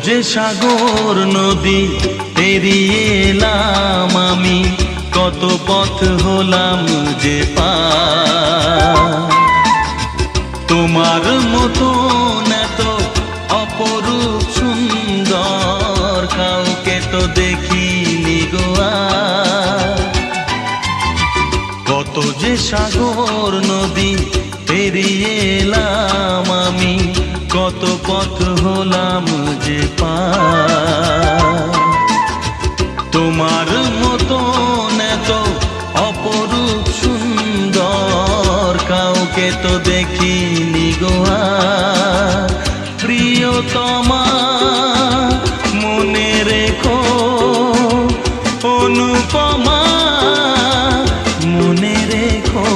যে সাগর নদী পেরিয়ে এলাম আমি, কত পথ হলাম যে পার। তোমার মতন এত অপরূপ সুন্দর কাউকে তো দেখিনি গো আর। কত যে সাগর নদী পেরিয়ে এলাম আমি, কত পথ হলাম যে পার। তোমার মতন এত অপরূপ সুন্দর কাউকে তো দেখিনি গো আর। প্রিয়তমা মনে রেখো, অনুপমা মনে রেখো।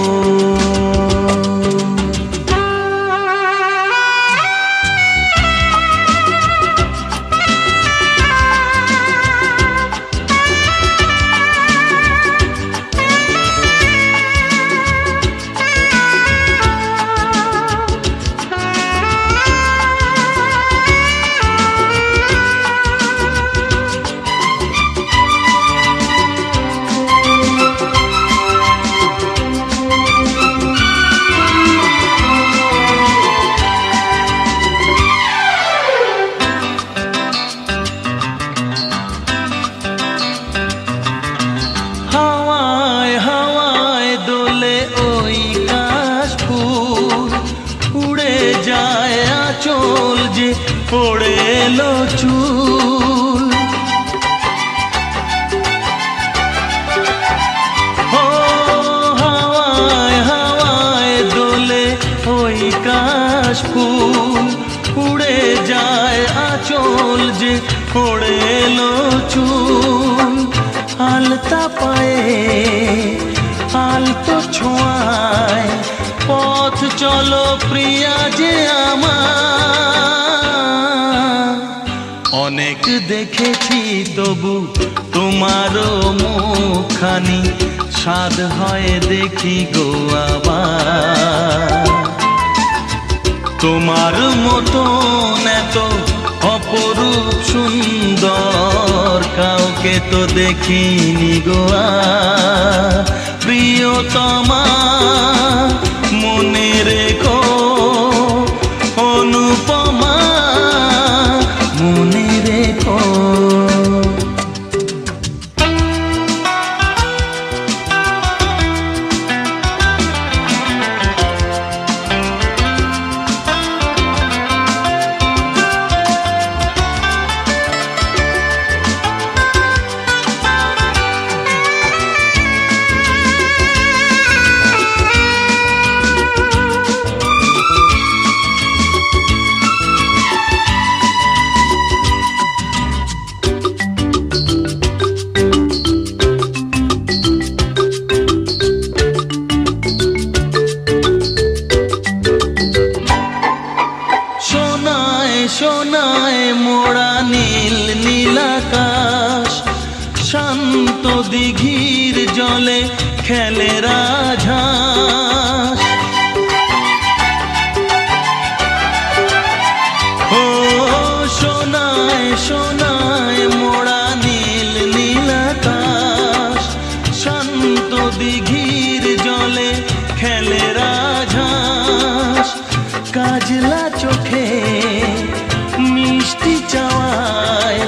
চল যে পড়ে এলো চুল, ও হাওয়ায় হাওয়ায় দোলে ওই কাশ ফুল। উড়ে যায় আঁচল যে পড়ে এলো চুল। আলতা পায়ে আলতো ছোঁয়ায় পথ চলো প্রিয়া যে আমার। অনেক দেখেছি তবু তোমারও মুখখানি, স্বাদ হয় দেখি গো আবার। তোমার মতন এত অপরূপ সুন্দর কাউকে তো দেখিনি গো আর। প্রিয়তমা মনে রেখো, অনুপমা মনে রেখো। সোনায় মোড়া নীল নীলাকাশ, শান্ত দিঘির জলে খেলে রাজহাঁস। ও সোনায় সোনায় মোড়া নীল নীলাকাশ, শান্ত দিঘির জলে খেলে রাজহাঁস। কাজলা চোখে মিষ্টি চাওয়ায়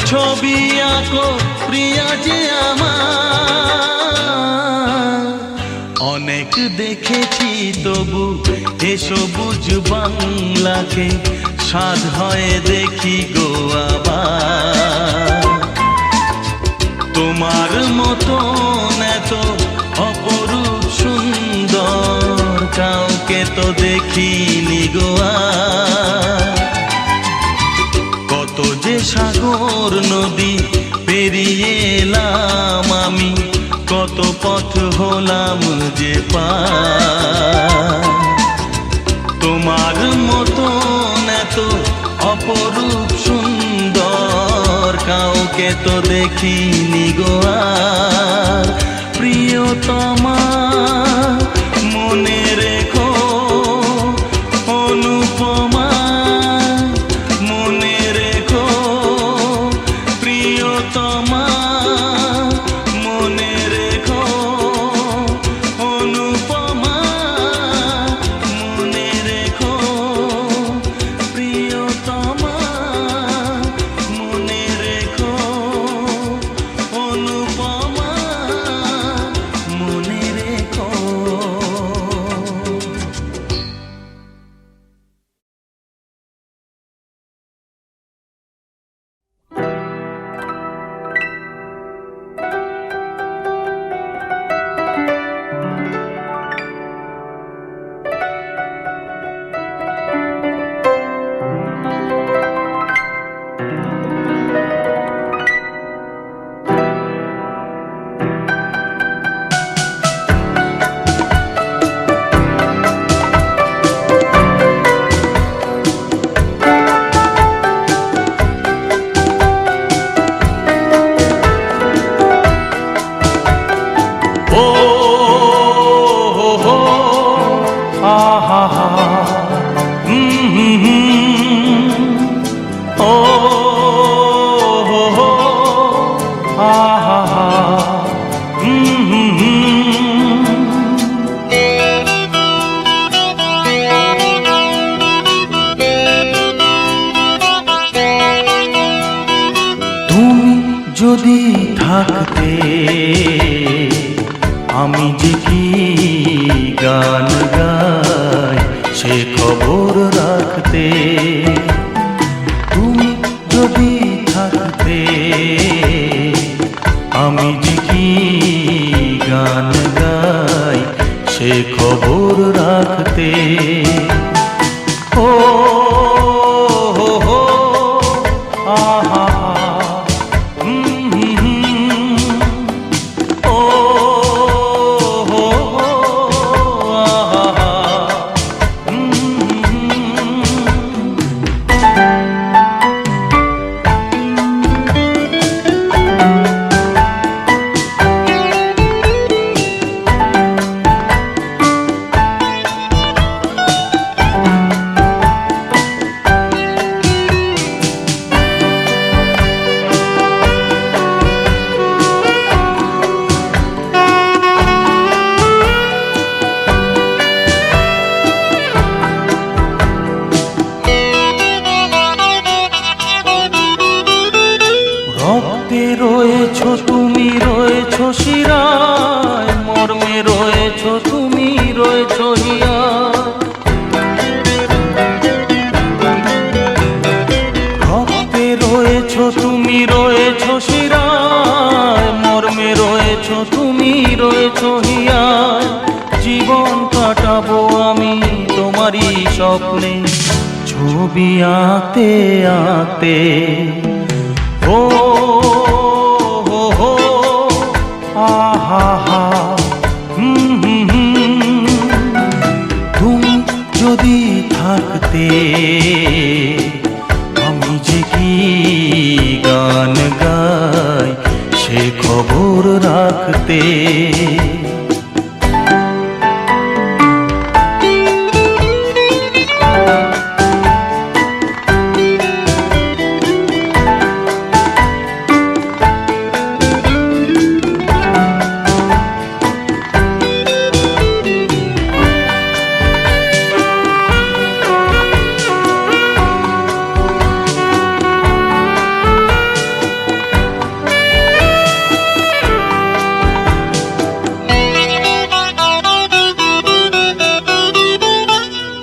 ছবি আঁকো প্রিয়া যে আমার। অনেক দেখেছি তবু এ সবুজ বাংলাকে, স্বাদ হয় দেখি গো আবার। তোমার মতন এত অপরূপ সুন্দর কাউকে তো দেখিনি গো আর। কত যে সাগর নদী পেরিয়ে এলাম আমি, কত পথ হলাম যে পার। তোমার মতন এত অপরূপ সুন্দর কাউকে তো দেখিনি গো আর। প্রিয়তমা মনে রেখো, অনুপমা মনে রেখো। হা হা ও হো হো আ হা হা তুমি যদি থাকতে আমি যে কি গান গাই সে খবর রাখতে তুমি যদি থাকতে আমি যে কি গান গাই সে খবর রাখতে ও হো হো আহা রক্তে রয়েছ তুমি রয়েছ শিরায় মর্মে রয়েছ তুমি রয়েছ হিয়ায় রক্তে রয়েছ তুমি রয়েছ শিরায় মর্মে রয়েছ তুমি রয়েছ হিয়ায় জীবন কাটাবো আমি তোমারই স্বপ্নে ছবি আঁকতে আঁকতে ও হো হো আহা হা তুমি যদি থাকতে আমি যে কি গান গাই সে খবর রাখতে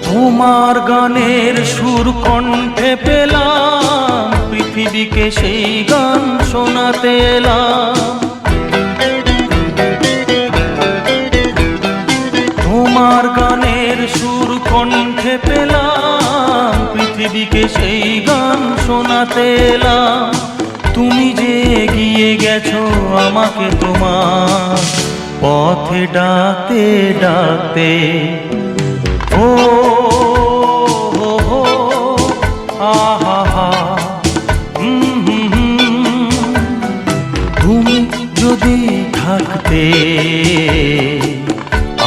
তোমার গানের সুর কণ্ঠে পেলাম পৃথিবীকে সেই গান শোনাতে এলাম তোমার গানের সুর কণ্ঠে পেলাম পৃথিবীকে সেই গান শোনাতে এলাম তুমি যে এগিয়ে গেছো আমাকে তোমার পথে ডাকতে ডাকতে ও হো হো আহা হা তুমি যদি থাকতে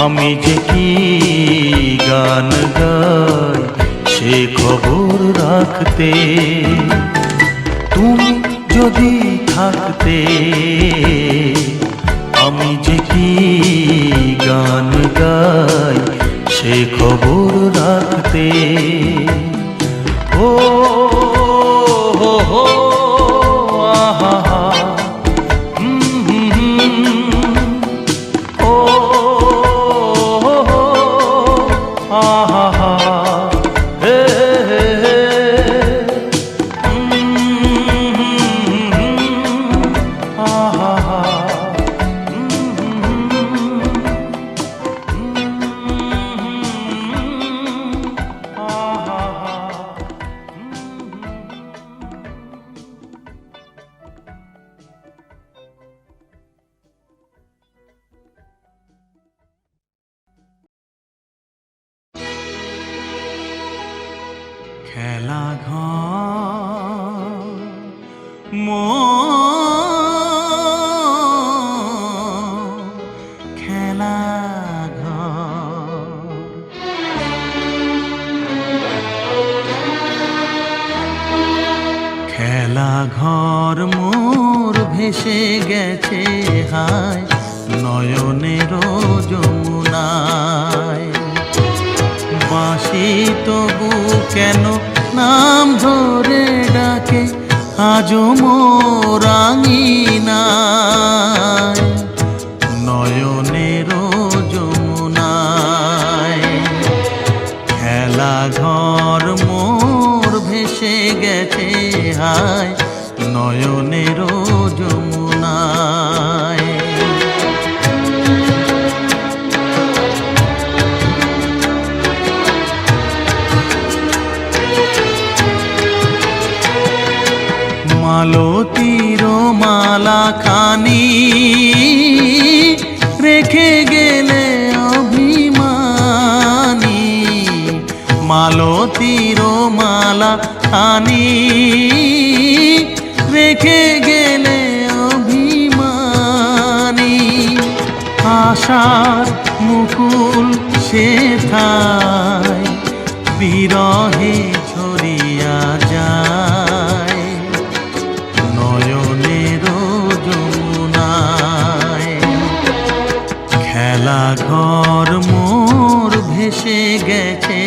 আমি যে কি গান গাই সে খবর রাখতে তুমি যদি থাকতে আমি যে কি গান গাই সে খবর রাখতে ও হো হো আহা হা ও হো হো আহা হা হে হে হে আহা হা খেলা ঘর খেলা ঘর ঘর মোর ভেসে গেছে হায় নয়নের যমুনায়। বাঁশি তবু কেন নাম ধরে ডাকে আজও মোর আঙিনায় নয়নের যমুনায়। খেলা ঘর মোর ভেসে গেছে হায় নয়নের যমুনায়। মালতীর মালা খানি রেখে গেলে অভিমানী। মালতীর মালা খানি রেখে গেলে অভিমানী। আশার মুকুল সেথায় বিরহে ঝরিয়া যায় নয়নের যমুনায়। খেলা ঘর মোর ভেসে গেছে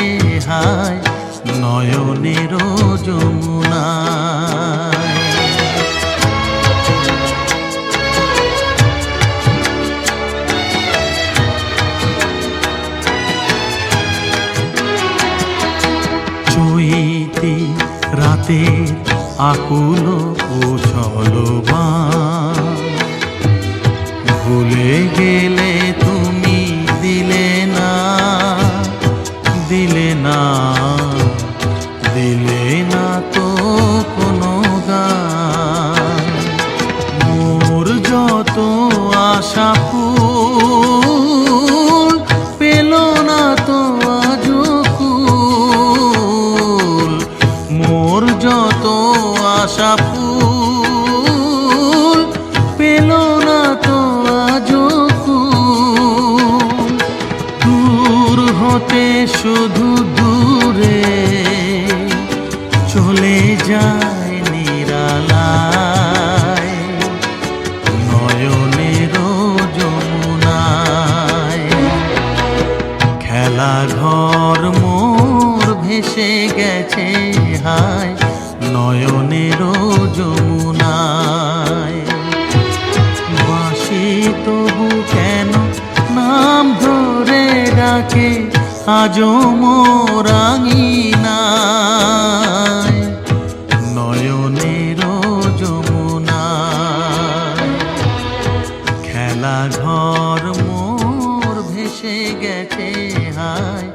হায় নয়নের যমুনায়। চৈতি রাতে আকুল উছল ভুলে গেলে তুমি দিলে না দিলে না দিলে না তো কোনো গান। মোর যত আশা ফুল পেল না তো আজও কুল। মোর যত আশা ফুল পেল না তো আজও কুল। দূর হতে শুধু দূরে চলে যায় নিরালায় নয়নের যমুনায়। খেলা ঘর মোর ভেসে গেছে হায় নয়নের যমুনায়। বাঁশি তবু কেন নাম ধরে ডাকে আজও মোর আঙিনায় নয়নের যমুনায়। খেলা ঘর মোর ভেসে গেছে হায়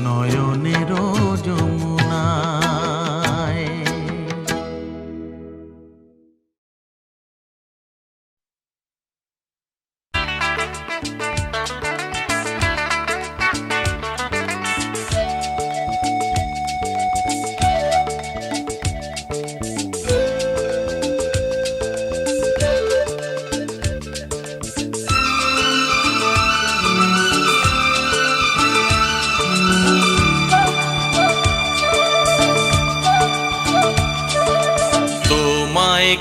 নয়নের যমুনায়।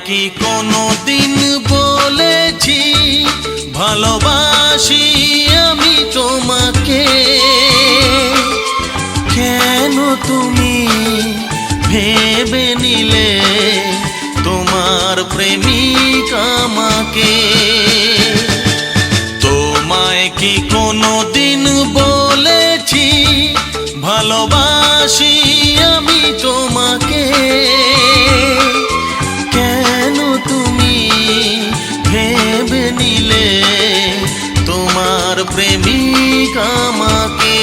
কি কোনদিন বলেছি ভালোবাসি আমি তোমাকে? কেন তুমি ভেবে নিলে তোমার প্রেমিক আমাকে? তোমায় কি কোনদিন বলেছি ভালোবাসি আমি তোমাকে? কেন তুমি ভেবে নিলে তোমার প্রেমিক আমাকে?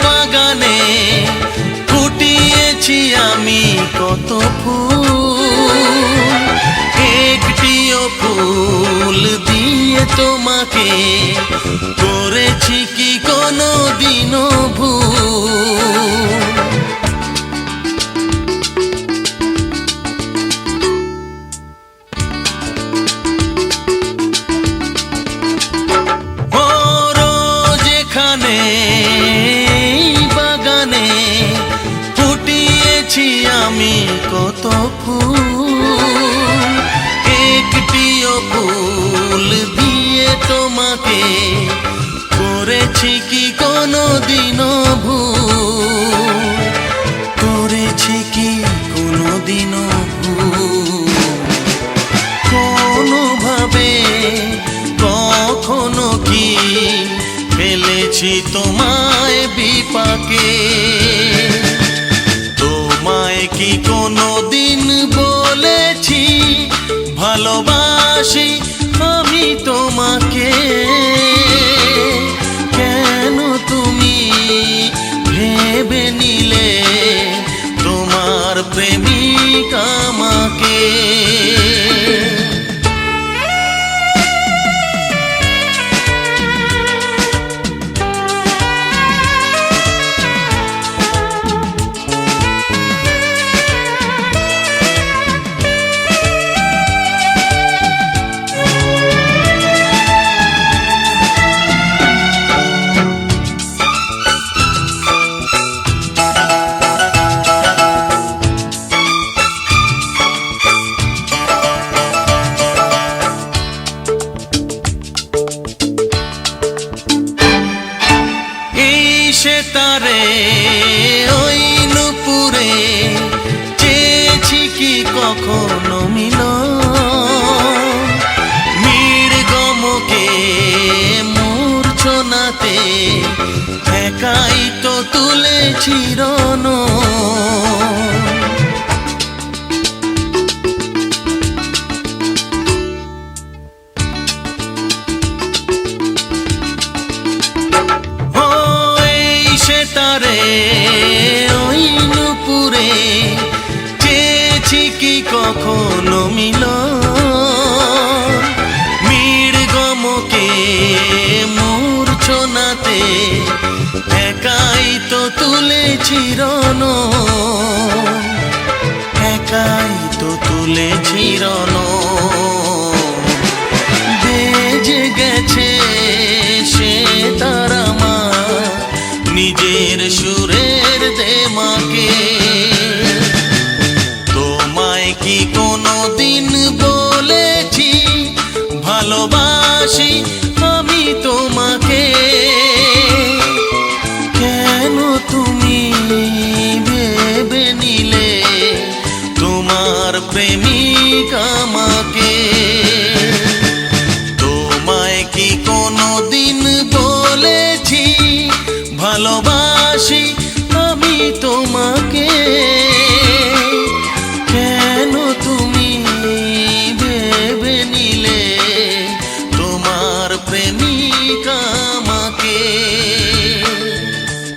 বাগানে ফুল দিয়ে তোমাকে করেছি কি কোনো দিনও ভুল। আমি কত ফুল, একটিও ফুল দিয়ে তোমাকে করেছি কি কোনো দিনও ভুল, করেছি কি কোনো দিনও ভুল। কোনোভাবে কখনো কি ফেলেছি তোমায় বিপাকে, কি কোনো দিন বলেছি ভালোবাসি আমি তোমাকে? কেন তুমি ভেবে নিলে তোমার প্রেমিক আমাকে? তারে ওই নুপুরে চেয়েছি কি কখনো মিলন, নির্গমকে মূর্ছনাতে একাই তো তুলেছি রণ। তারে ওই নুপুরে চেয়েছি কি কখনো মিলন, নির্গমকে মূর্ছনাতে একাই তো তুলেছি রণ, একাই তো তুলেছি রণ। বেজে গেছে সে তারা নিজের সুরের দেমাকে, তোমায় কি কোনো দিন বলেছি ভালোবাসি আমি তোমাকে? কেন তুমি ভেবে নিলে তোমার প্রেমিক আমাকে? তোমায় কি কোনো দিন বলেছি ভালোবাসি আমি তোমাকে? কেন তুমি ভেবে নিলে তোমার প্রেমিক আমাকে?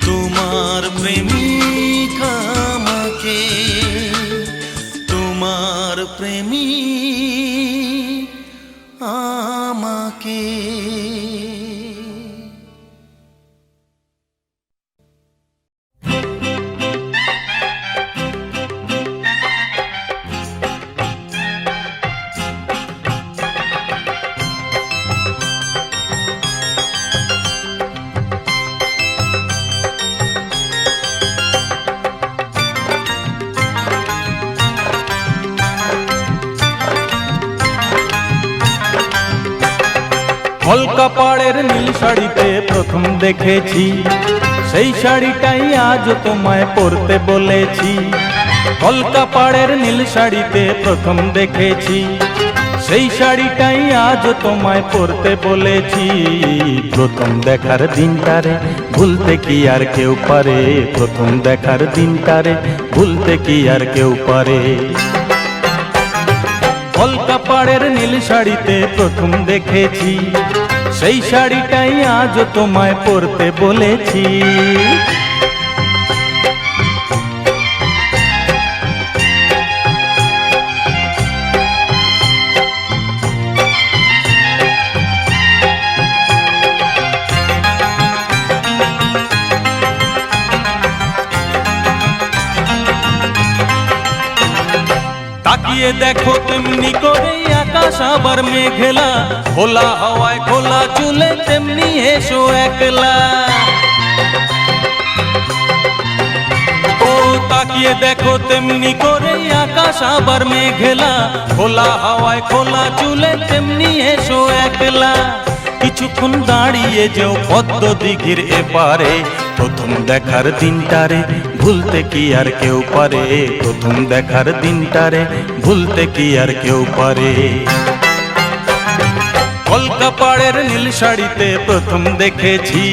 তোমার প্রেমিক আমাকে, তোমার প্রেমিক আমাকে। কলকা পাড়ের নীল শাড়িতে প্রথম দেখেছি, সেই শাড়িটাই আজ তোমায় পরতে বলেছি। কলকা পাড়ের নীল শাড়িতে প্রথম দেখেছি, সেই শাড়িটাই আজ তোমায় পরতে বলেছি। প্রথম দেখার দিনটারে ভুলতে কি আর কেউ পারে, প্রথম দেখার দিনটারে ভুলতে কি আর কেউ পারে। কলকা পাড়ের নীল শাড়িতে প্রথম দেখেছি, সেই শাড়িটাই আজ তোমায় পরতে বলেছি। তাকিয়ে দেখো তেমনি করে আকাশ আবার মেঘলা, খোলা হাওয়ায় খোলা চুলে তেমনি এসো একলা। ও তাকিয়ে দেখো তেমনি করে আকাশ আবার মেঘলা, খোলা হাওয়ায় খোলা চুলে তেমনি এসো একলা। কিছুক্ষণ দাঁড়িয়ে যেও পদ্ম দিঘির এপারে, প্রথম দেখার দিনটারে ভুলতে কি আর কেউ পারে, প্রথম দেখার দিনটারে ভুলতে কি আর কেউ পারে। কলকা পাড়ের নীল শাড়িতে প্রথম দেখেছি,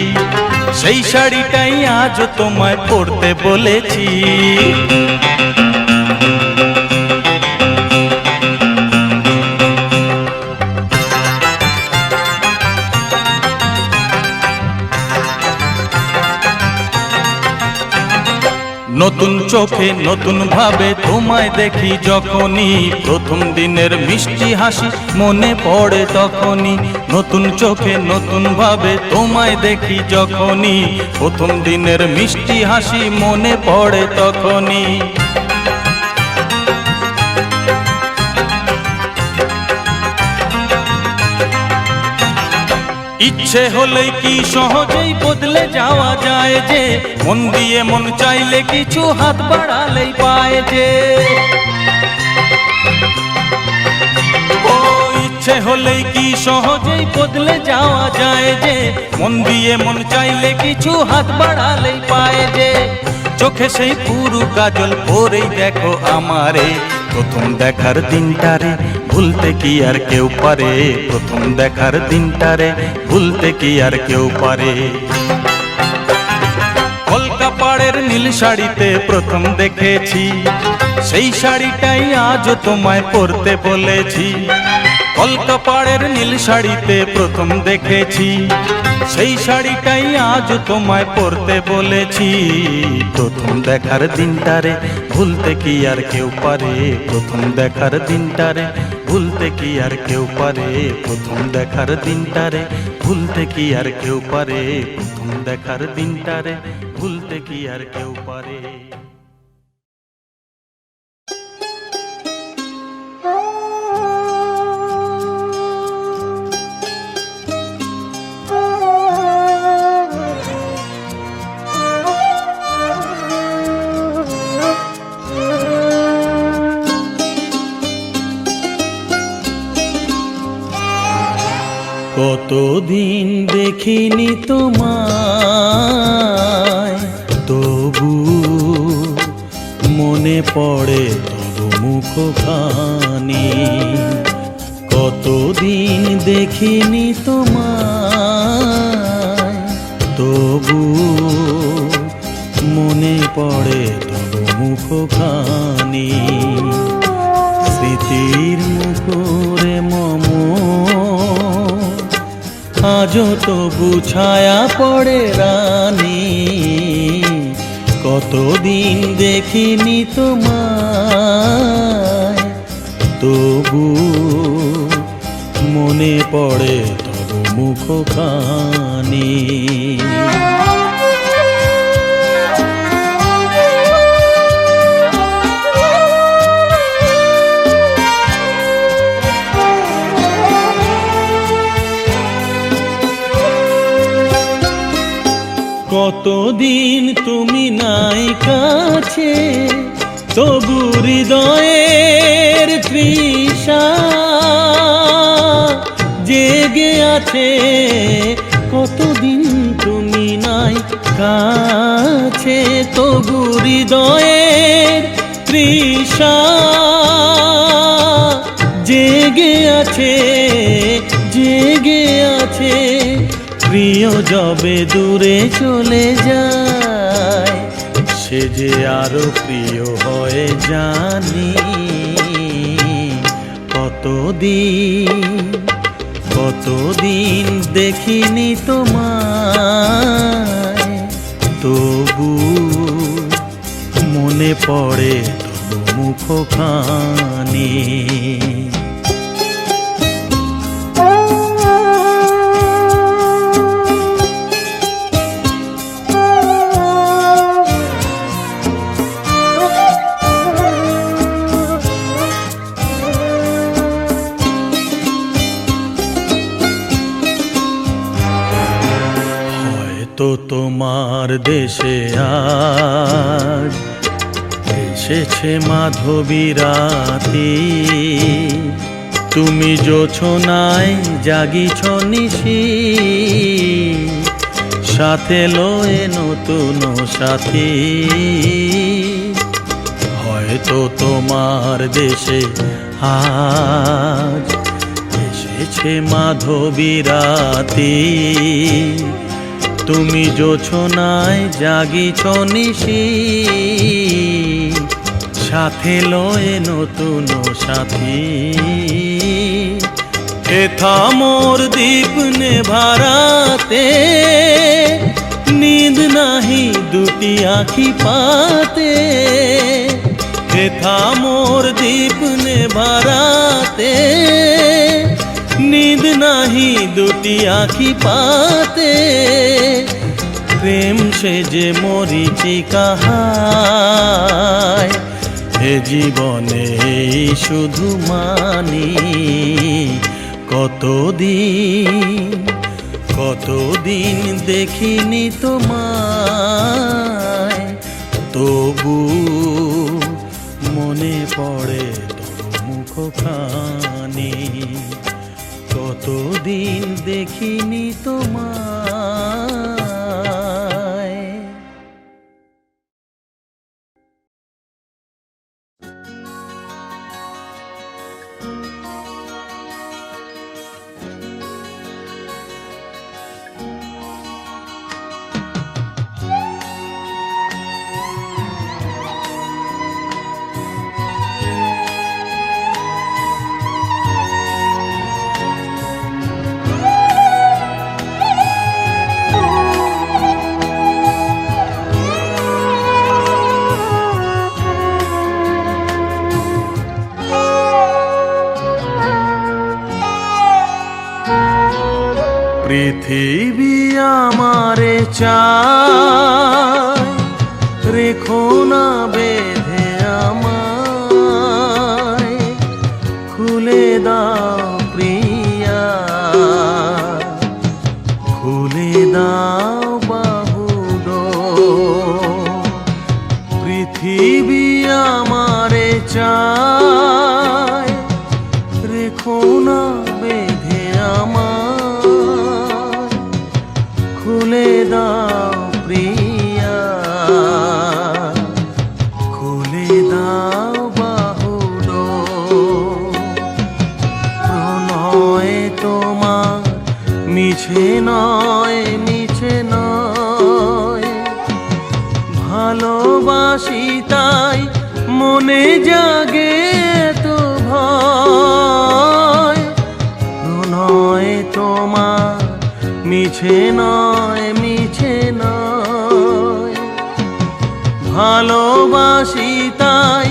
সেই শাড়িটাই আজ তোমায় পরতে বলেছি। নতুন চোখে নতুন ভাবে তোমায় দেখি যখনই, প্রথম দিনের মিষ্টি হাসি মনে পড়ে তখনই। নতুন চোখে নতুন ভাবে তোমায় দেখি যখনই, প্রথম দিনের মিষ্টি হাসি মনে পড়ে তখনই। ইচ্ছে হলেই কি সহজেই বদলে যাওয়া যায় যে, মন দিয়ে মন চাইলে কিছু হাত বাড়ালেই পায় যে। ও ইচ্ছে হলেই কি সহজেই বদলে যাওয়া যায় যে, মন দিয়ে মন চাইলে কিছু হাত বাড়ালেই পায় যে। চোখে সেই পুরু কাজল পরেই দেখো আমারে, প্রথম দেখার দিনটারে ভুলতে কি আর কেউ পারে, প্রথম দেখার দিনটারে ভুলতে কি আর কেউ পারে। কলকা পাড়ের নীল শাড়িতে প্রথম দেখেছি, সেই শাড়িটাই আজ তোমায় পরতে বলেছি। কলকা পাড়ের নীল শাড়িতে প্রথম দেখেছি, সেই শাড়িটাই আজ তোমায় পরতে বলেছি। প্রথম দেখার দিনটারে ভুলতে কি আর কেউ পারে, প্রথম দেখার দিনটারে ভুলতে কি আর কেউ পারে, প্রথম দেখার দিনটারে ভুলতে কি আর কেউ পারে, প্রথম দেখার দিনটারে ভুলতে কি আর কেউ পারে। কতদিন দেখিনি তোমায়, তবু মনে পড়ে তবু মুখখানি। কতদিন দেখিনি তোমায়, তবু মনে পড়ে তবু মুখখানি। স্মৃতির মুখরে মম আজও তবু ছায়া পড়ে রানী। কতদিন দেখিনি তোমায়, তবু মনে পড়ে তবু মুখখানি। কতদিন তুমি নাই কাছে, তবু হৃদয়ের তৃষা জেগে আছে। কতদিন তুমি নাই কাছে, তবু হৃদয়ের তৃষা জেগে আছে, জেগে আছে। প্রিয় যবে দূরে চলে যায়, সে যে আরো প্রিয় হয়ে জানি। কতদিন দেখিনি তোমায়, তবু মনে পড়ে তবু মুখখানি। হয়তো তোমার দেশে আজ এসেছে মাধবী রাতি, তুমি জোছনায় জাগিছ নিশি, সাথে লয়ে নতুন সাথী। হয়তো তোমার দেশে আজ এসেছে মাধবী রাতি, তুমি জোছনায় জাগিছ নিশি, সাথে লয়ে নতুন সাথী। হেথা মোর দীপ নেভারাতে, নীঁদ নাহি দুটি আখি পাতে। হেথা মোর দীপ নেভারাতে, নীঁদ নাহি দুটি আখি পাতে। প্রেম সে যে মরিচিকা হায়, এ জীবনে শুধু মানি। কতদিন দেখিনি তোমায়, তবু মনে পড়ে তোর মুখখানি। কতদিন দেখিনি তোমায়। পৃথিবী আমারে চায়, রেখো না বেঁধে আমায়। খুলে দাও প্রিয়া, খুলে দাও বাহুডোর। পৃথিবী আমারে চায়, রেখো না বেঁধে আমায়। খুলে দাও প্রিয়া, খুলে দাও বাহুডোর। প্রণয় তোমার মিছে নয়, মিছে নয়। ভালোবাসি তাই মনে জাগে তো ভয়। প্রণয় তোমার মিছে নয়, মিছে নয়। ভালোবাসি তাই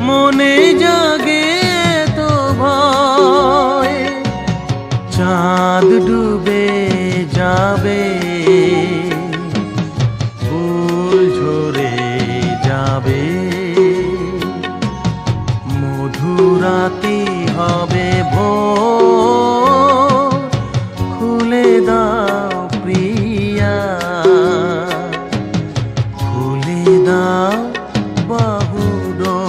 মনে জাগে তো ভয়। চাঁদ ডুবে যাবে, ফুল ঝরে যাবে, মধুরাতি হবে ভোর। খুলে দাও প্রিয়া, খুলে দাও বাহুডোর।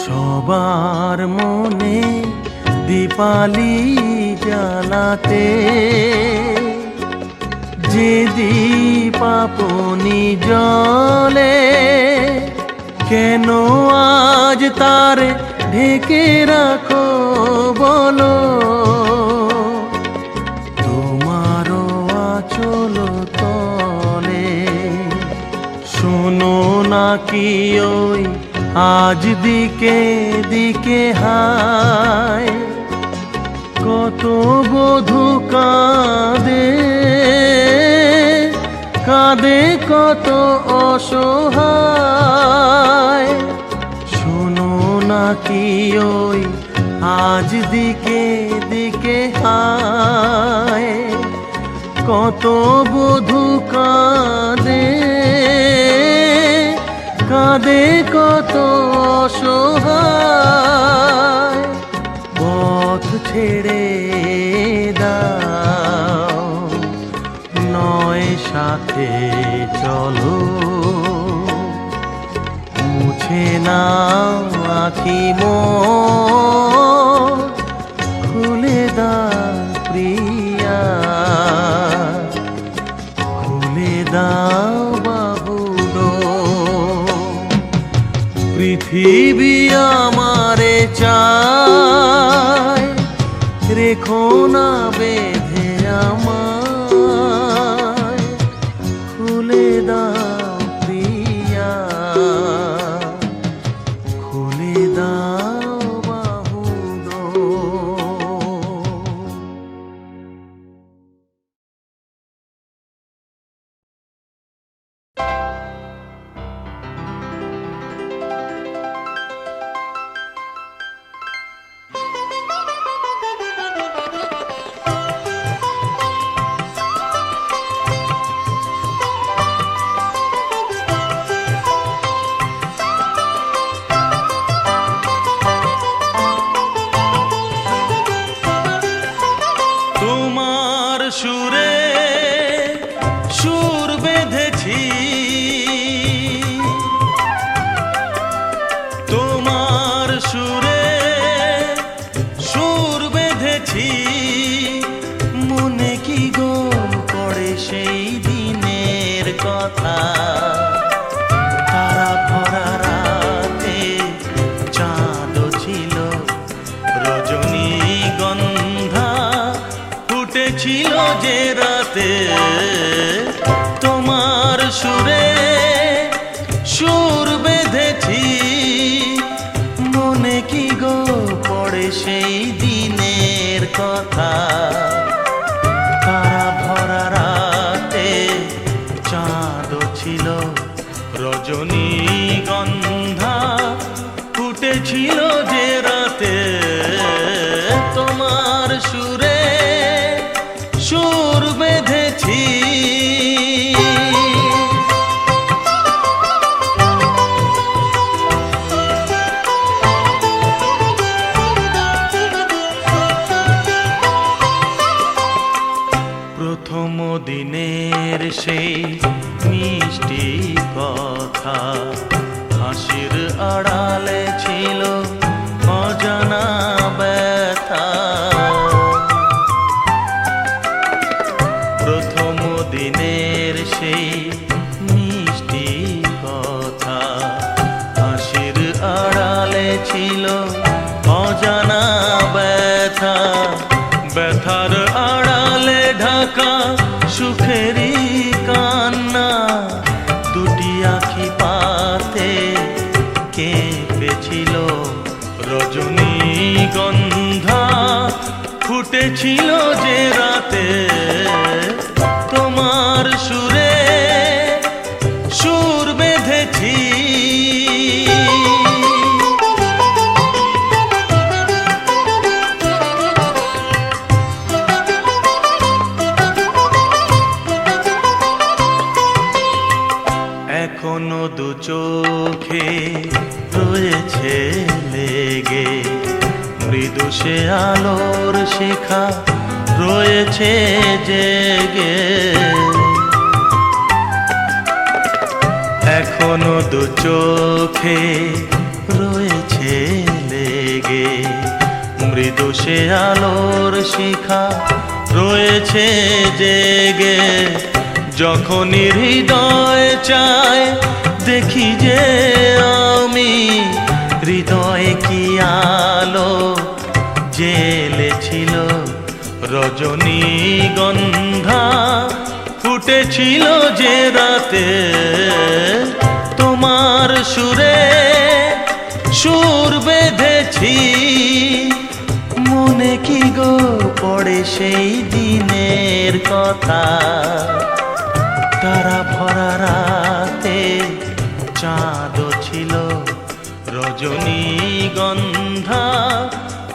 সবার মনে দীপালি জ্বালাতে, যে দীপ আপনি জ্বলে। কেন আজ তারে ঢেকে রাখো বলো, তোমারও আঁচল তলে। শোনো নাকি ওই আজ দিকে দিকে হায়, কত বধূ কাঁদে, কাঁদে কত অসহায়। শোনো নাকি ওই আজ দিকে দিকে হায় কত বধূ কাঁদে কাঁদে কত অসহায় পথ ছেড়ে দাও নয় সাথে চলো মুছে নাও আঁখি মোর খুলে দাও প্রিয়া খুলে দাও বাবু পৃথিবী আমারে চায় রেখো না বেঁধে আমায় খুলে দাও প্রিয়া খুলে দাও বাহু তোমার সুরে সুর বেঁধেছি তোমার সুরে সুর বেঁধেছি মনে কি গো পড়ে সেই দিনের কথা তারা ভরা রাতে চাঁদ ছিল রজনীগন্ধা ফুটেছিল যে রাতে তোমার সুরে সুর বেঁধেছি মনে কি গো পড়ে সেই দিনের কথা তারা ভরা রাতে চাঁদ ছিল রজনীগন্ধা ফুটেছিল যে রাতে তোমার সুরে সুর বেঁধেছি প্রথম দিনের সেই মিষ্টি কথা হাসির আড়ালে ছিল অজানা ব্যথা প্রথম দিনের সেই মিষ্টি কথা হাসির আড়ালে ছিল অজানা ব্যথা ব্যথার আড়ালে ঢাকা সুখেরই কান্না দুটি আঁখি পাতে কেঁপেছিল রজনীগন্ধা ফুটেছিল যে রাতে তোমার সুরে সুর বেঁধেছি এখনো দু চোখে রয়েছে লেগে মৃদু সে আলোর শিখা রয়েছে জেগে এখনো দু চোখে রয়েছে লেগে মৃদু সে আলোর শিখা রয়েছে জেগে যখনই হৃদয় চায় দেখি যে আমি হৃদয়ে কি আলো জ্বেলেছিল রজনীগন্ধা ফুটেছিল যে রাতে তোমার সুরে সুর বেঁধেছি মনে কি গো পড়ে সেই দিনের কথা তারা ভরা রাতে চাঁদ ছিল রজনীগন্ধা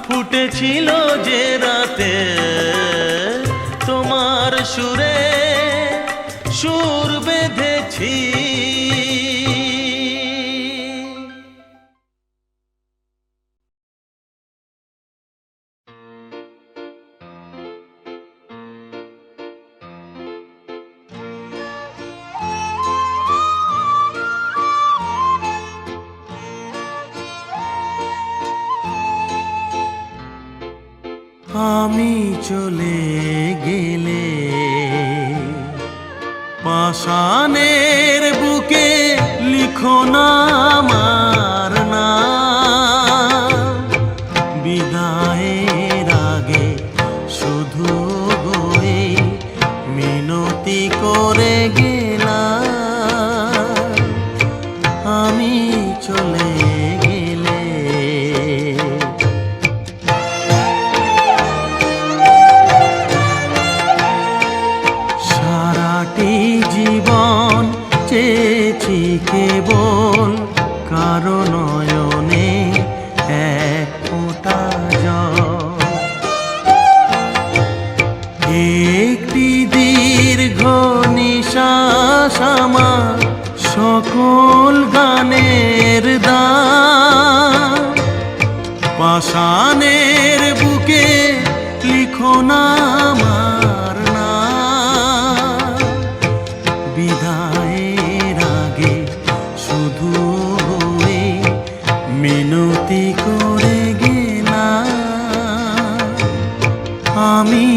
ফুটেছিল যে রাতে তোমার সুরে সুর বেঁধেছি। আমি চলে গেলে পাষাণের বুকে লিখো না আমার নাম। বিদায়ের আগে শুধু গই মিনতি করে গেলাম আমি চলে গেলে। জীবন চেয়েছি কেবল কারো নয়নে এক ফোঁটা জল। একটি দীর্ঘ নিঃশ্বাস আমার সকল গানের দাম। পাষাণের বুকে লিখো না আমার নাম। বিদায়ের আগে শুধু মিনতি করে গেলাম আমি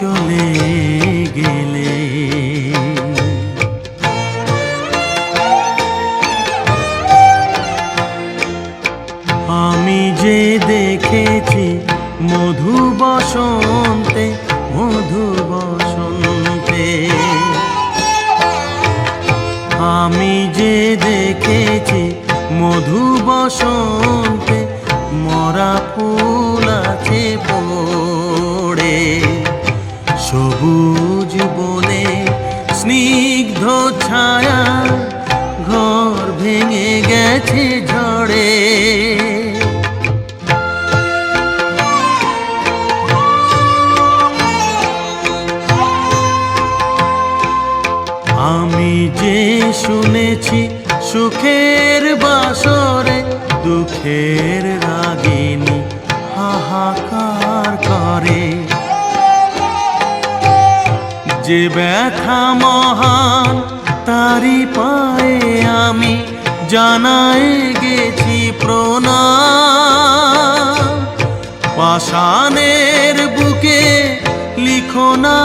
চলে গেলে। আমি যে দেখেছি মধু বসন্তে মধু বসন্তে। আমি যে দেখেছি মধু বসন্তে মরা ফুল আছে পড়ে। সবুজ বনে স্নিগ্ধ ছায়া ঘর ভেঙে গেছে ঝড়ে। আমি যে শুনেছি সুখের বাসরে দুঃখের রাগিনী হাহাকার করে। যে ব্যথা মহান তারি পায়ে আমি জানাই গেছি প্রণাম। পাষাণের বুকে লিখো না